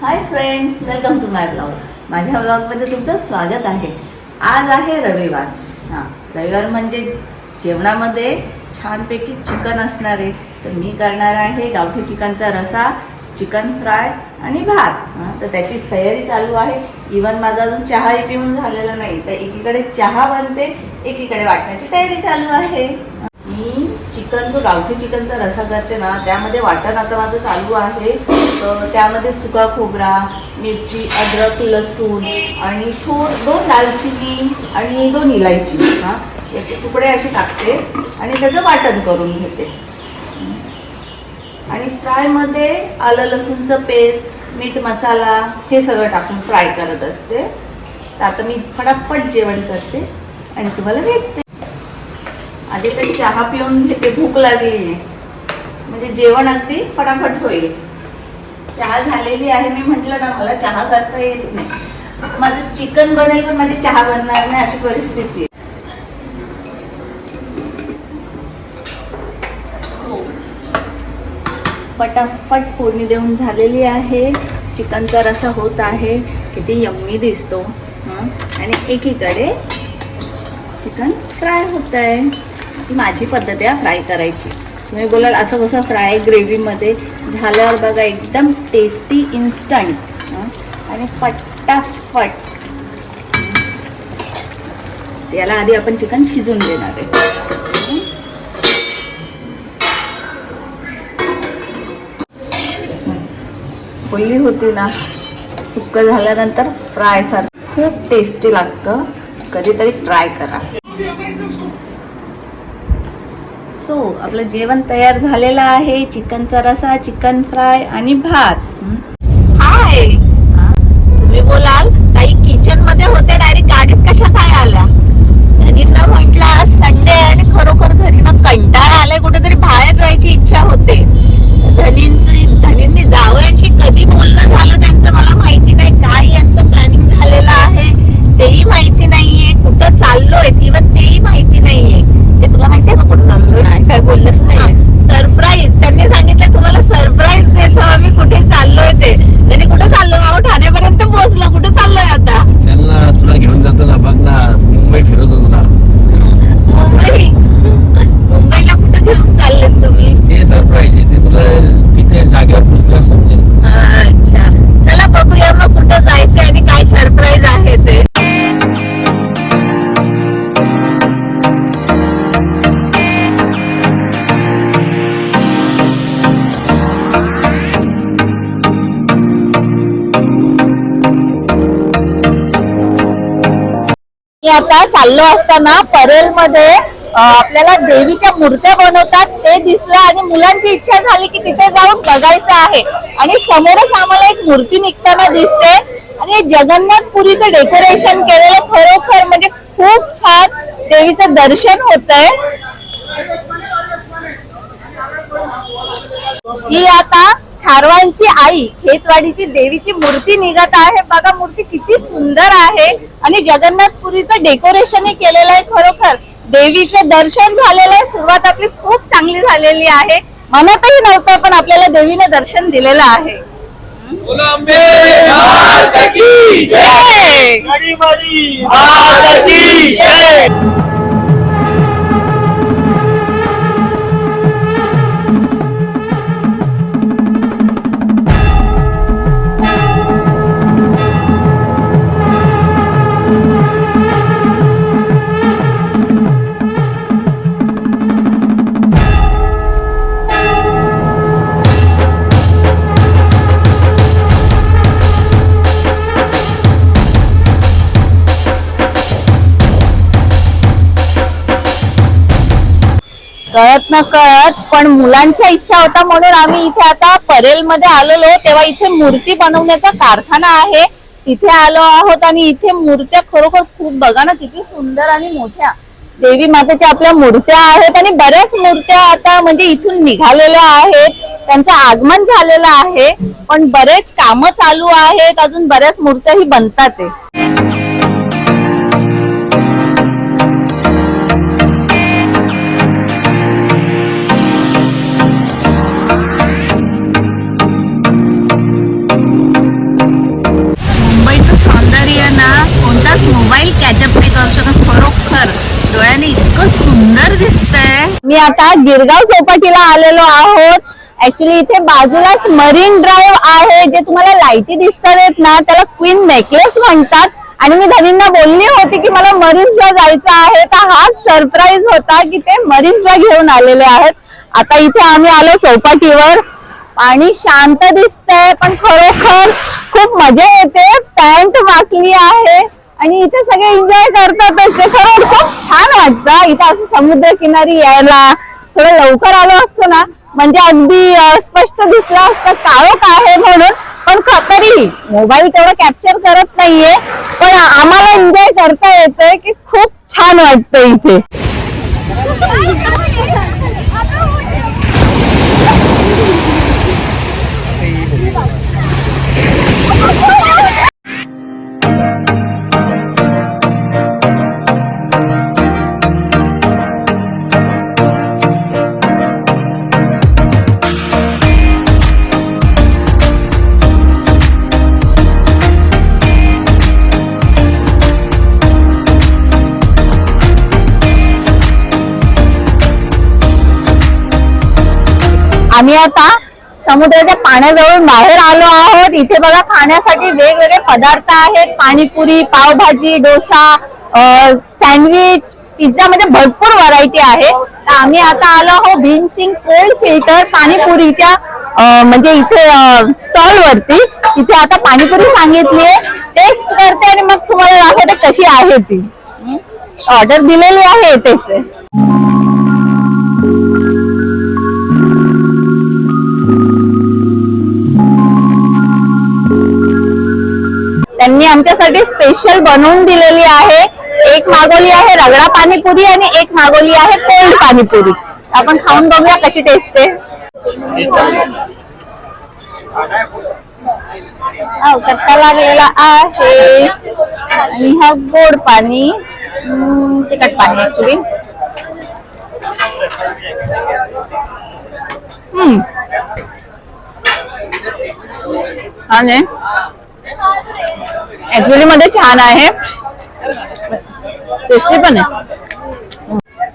High friends, welcome to my blog. माझ्या ब्लॉगमध्ये तुमचं स्वागत आहे. आज आहे रविवार. रविवार म्हणजे जेवणामध्ये छानपैकी चिकन असणार आहे. तर मी करणार आहे गावठी चिकनचा रसा, चिकन फ्राय आणि भात. तर त्याचीच तयारी चालू आहे. इवन माझा अजून चहाही पिऊन झालेला नाही. तर एकीकडे चहा बनते, एकीकडे वाटण्याची तयारी चालू आहे. मी चिकन जो गावठी चिकनचा रसा करते ना, त्यामध्ये वाटण आता माझं चालू आहे. तर त्यामध्ये सुका खोबरा, मिरची, अद्रक, लसूण आणि दोन दालचिनी आणि 2 इलायची याचे तुकडे असे टाकते आणि त्याचं वाटण करून घेते. आणि फ्रायमध्ये आलं लसूणचं पेस्ट, मीठ, मसाला हे सगळं टाकून फ्राय करत असते. तर आता मी फटाफट जेवण करते आणि तुम्हाला भेटते. आधी तर चहा पिऊन घेते, भूक लागली म्हणजे जेवण अगदी फटाफट होईल. चहा झालेली आहे. मी म्हटलं ना, मला चहा करता येत नाही. माझं चिकन बनेल पण माझी चहा बनणार नाही, अशी परिस्थिती आहे. फटाफट फोडणी देऊन झालेली आहे. चिकनचा रसा होत आहे. किती यम्मी दिसतो. आणि एकीकडे चिकन फ्राय होत आहे. माझी पद्धत आहे फ्राय करायची. तुम्ही बोलाल असं कसं फ्राय ग्रेव्हीमध्ये झाल्यावर बघा एकदम टेस्टी इन्स्टंट आणि फटाफट. याला आधी आपण चिकन शिजून देणार आहे. ओली होती ना, सुक्क झाल्यानंतर फ्राय सारखं खूप टेस्टी लागतं. कधीतरी ट्राय करा. आपलं जेवण तयार झालेलं आहे. चिकनचा रसा, चिकन फ्राय आणि भात. हाय, तुम्ही बोलाल ताई किचन मध्ये होते, डायरेक्ट गाडीत कशा काय आला? धनींना म्हटलं आज संडे आणि खरोखर घरी ना कंटाळा आलाय, कुठेतरी बाहेर जायची इच्छा होते. धनींनी जावयाची कधी बोलणं झालं त्यांचं मला माहिती नाही. काय यांचं प्लॅनिंग झालेलं आहे तेही माहिती नाहीये. कुठं चाललोय इव्हन तेही माहिती नाहीये. ते तुला माहितीये का कुठं चाललोय? काय बोललंच नाही. सरप्राईज त्यांनी सांगितलं, तुम्हाला सरप्राईज देतो आम्ही कुठे चाललोय ते. त्यांनी कुठे चाललो? अहो ठाण्यापर्यंत पोहोचलो. कुठे चाललोय आता? चल ना, तुला घेऊन जातो ना. बघ ना, मुंबई फिरवतो तुला. मुंबईला कुठं घेऊन चालले तुम्ही? हे सरप्राईज आहे. ते तुला तिथे जागेवर पोहोचल्यावर समजेल. अच्छा, चला बघूया मग कुठं जायचंय आणि काय सरप्राईज आहे ते. आता चाललो असताना परेलमध्ये आपल्याला देवीच्या मूर्त्या बनवतात ते दिसलं आणि मुलांची इच्छा झाली की तिथे जाऊन बघायचं आहे. आणि समोरच आम्हाला एक मूर्ती निघताना दिसते आणि जगन्नाथपुरीचं डेकोरेशन केलेलं खरोखर म्हणजे खूप छान देवीचं दर्शन होतंय. ही आता खारवांची आई खेतवाडीची देवीची मूर्ती निघत आहे. बघा मूर्ती किती सुंदर आहे आणि जगन्नाथपुरीचं डेकोरेशनही केलेलं आहे. खरोखर देवीचं दर्शन झालेलं आहे. सुरुवात आपली खूप चांगली झालेली आहे. मनातही नव्हतं पण आपल्याला देवीने दर्शन दिलेलं आहे. कळत न कळत पण मुलांच्या इच्छा होता म्हणून आम्ही इथे आता परेलमध्ये आलेलो. तेव्हा इथे मूर्ती बनवण्याचा कारखाना आहे, तिथे आलो आहोत. आणि इथे मूर्त्या खरोखर खूप बघा ना किती सुंदर आणि मोठ्या देवी मातेच्या आपल्या मूर्त्या आहेत. आणि बऱ्याच मूर्त्या आता म्हणजे इथून निघालेल्या आहेत, त्यांचं आगमन झालेलं आहे. पण बरेच काम चालू आहेत, अजून बऱ्याच मूर्त्याही बनतात. बिंदास मोबाईल कॅचअप नाही करू शकत. खरोखर डोळ्याने इतकं सुंदर दिसतंय. मी आता गिरगाव चौपाटीला आलेलो आहोत. ऍक्च्युली इथे बाजूलाच मरीन ड्राईव्ह आहे. जे तुम्हाला लाईटी दिसतात ना त्याला क्वीन नेकलेस म्हणतात. आणि मी धनींना बोलली होती की मला मरीन्सला जायचं आहे, तर हाच सरप्राईज होता की ते मरीन्सला घेऊन आलेले आहेत. आता इथे आम्ही आलो चौपाटीवर. पाणी शांत दिसतंय पण खरोखर खूप मजा येते. पॅन्ट वाकली आहे आणि इथे सगळे एन्जॉय करतातच. ते खरं खूप छान वाटतं इथे असं समुद्र किनारी यायला. थोडं लवकर आलो असतो ना म्हणजे अगदी स्पष्ट दिसलं असतं काळोख आहे म्हणून. पण तरी मोबाईल तेवढं कॅप्चर करत नाहीये, पण आम्हाला एन्जॉय करता येतंय की खूप छान वाटतं इथे. आम्ही आता समुद्राच्या पाण्याजवळून बाहेर आलो आहोत. इथे बघा खाण्यासाठी वेगवेगळे पदार्थ आहेत. पाणीपुरी, पावभाजी, डोसा, सँडविच, पिझ्झा म्हणजे भरपूर व्हरायटी आहे. तर आम्ही आता आलो आहोत भीमसिंग कोल्ड फिल्टर पाणीपुरीच्या म्हणजे इथे स्टॉल वरती. इथे आता पाणीपुरी सांगितली आहे, टेस्ट करते आणि मग तुम्हाला दाखवते कशी आहे ती. ऑर्डर दिलेली आहे त्याचे. त्यांनी आमच्यासाठी स्पेशल बनवून दिलेली आहे. एक मागवली आहे रगडा पाणीपुरी आणि एक मागवली आहे कोल्ड पाणीपुरी. आपण खाऊन बघूया कशी टेस्ट आहे. कट्टा लागलेला आहे आणि हा गोड पाणी, तिखट पाणी ऍक्च्युली. आणि ऍक्च्युली मध्ये छान आहे, टेस्टी पण आहे.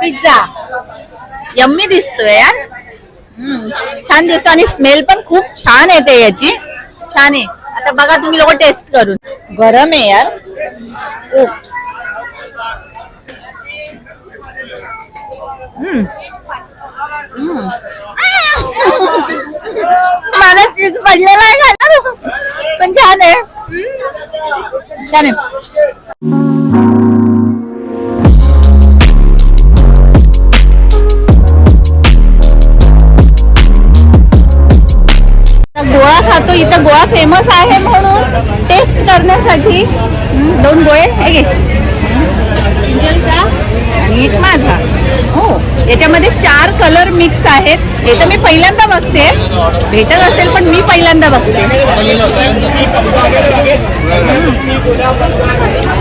पिझ्झा यम्मी दिसतोय यार. छान दिसतो आणि स्मेल पण खूप छान येते याची. छान आहे. आता बघा तुम्ही लोक टेस्ट करून. गरम आहे यार. ओप्स. मला चीज पडलेला आहे खायला, पण छान आहे. छान आहे. गोळा खातो. इथं गोळा फेमस आहे म्हणून टेस्ट करण्यासाठी 2 गोळे हे घे. चिंजलचा आणि एक माझा. हो, याच्यामध्ये 4 कलर मिक्स आहेत. हे तर मी पहिल्यांदा बघते, भेटत असेल पण मी पहिल्यांदा बघते.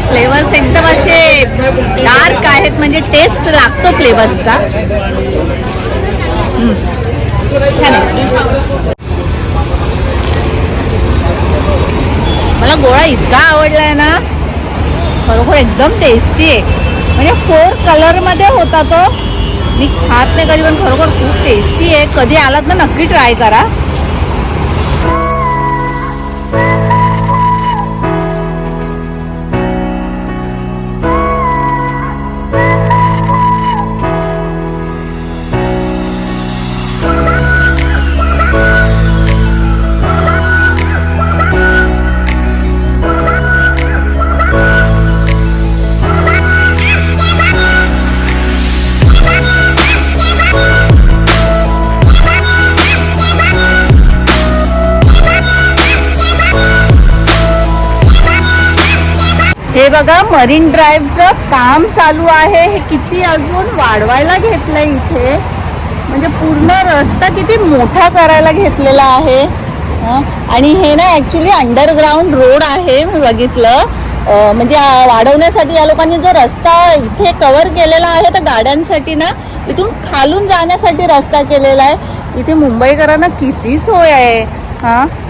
फ्लेवर्स एकदम असे डार्क आहेत म्हणजे टेस्ट लागतो फ्लेवर्सचा. मला गोळा इतका आवडलाय ना, खरोखर एकदम टेस्टी आहे. म्हणजे 4 कलर मध्ये होता तो. मी खात नाही कधी पण खरोखर खूप टेस्टी आहे. कधी आलात ना नक्की ट्राय करा. हे बघा मरीन ड्राईव्हचं काम चालू आहे. हे किती अजून वाढवायला घेतलंय इथे. म्हणजे पूर्ण रस्ता किती मोठा करायला घेतलेला आहे. आणि हे ना ऍक्च्युली अंडरग्राऊंड रोड आहे. मी बघितलं म्हणजे वाढवण्यासाठी या लोकांनी जो रस्ता इथे कव्हर केलेला आहे तर गाड्यांसाठी ना इथून खालून जाण्यासाठी रस्ता केलेला आहे. इथे मुंबईकरांना किती सोय आहे.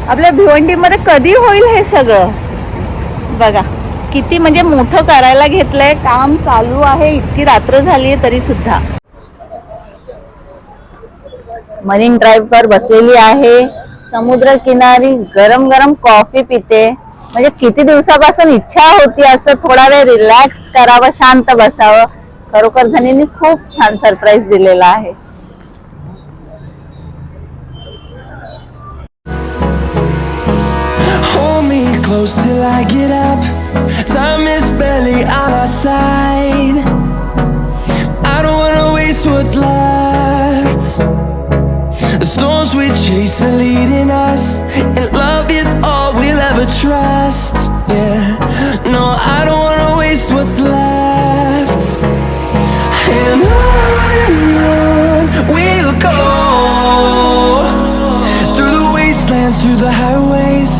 आपल्या भिवंडीमध्ये कधी होईल हे सगळं बघा. किती म्हणजे मोठं करायला घेतलंय, काम चालू आहे, इतकी रात्र झाली आहे तरी सुद्धा. मरीन ड्राईव्ह वर बसलेली आहे, समुद्र किनारी गरम गरम कॉफी पिते. म्हणजे किती दिवसापासून इच्छा होती असं थोडा वेळ रिलॅक्स करावं, शांत बसावं. खरोखर धनीने खूप छान सरप्राईज दिलेला आहे. Hold me close till I get up. Time is barely on our side. I don't wanna waste what's left. The storms we chase are leading us, and love is all we'll ever trust. Yeah, no, I don't wanna waste what's left. And on we'll go, through the wastelands, through the highways,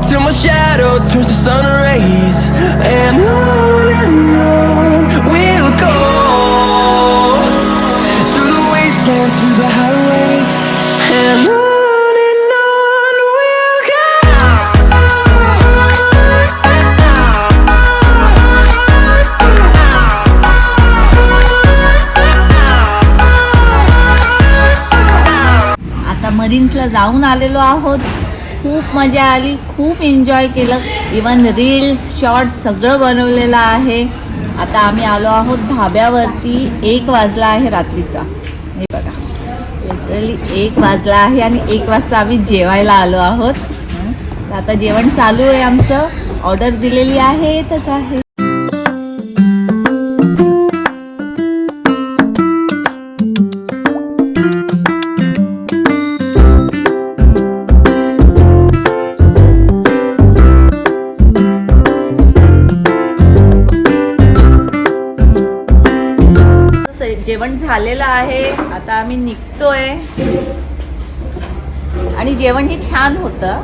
till my shadow turns to sun rays. And on we'll go, through the wastelands, through the highways. And on we'll go. आता मरीन्सला जाऊन आलेलो आहोत. खूप मजा आली, खूप enjoy केलं. Even reels shorts सगळं बनवलेलं आहे. आता आम्ही आलो आहोत धाब्यावरती. 1 वाजला आहे रात्रीचा. हे बघा, लिटरली 1 वाजला आहे आणि 1 वाजता आम्ही जेवायला आलो आहोत. तर आता जेवण चालू आहे आमचं. ऑर्डर दिलेली आहे, येतच आहे. जेवण झालेलं आहे. आता आम्ही निघतोय आणि जेवण ही छान होतं.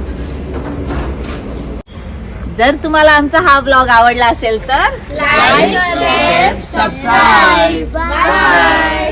जर तुम्हाला आमचा हा ब्लॉग आवडला असेल तर लाईक, शेअर, सबस्क्राईब. बाय.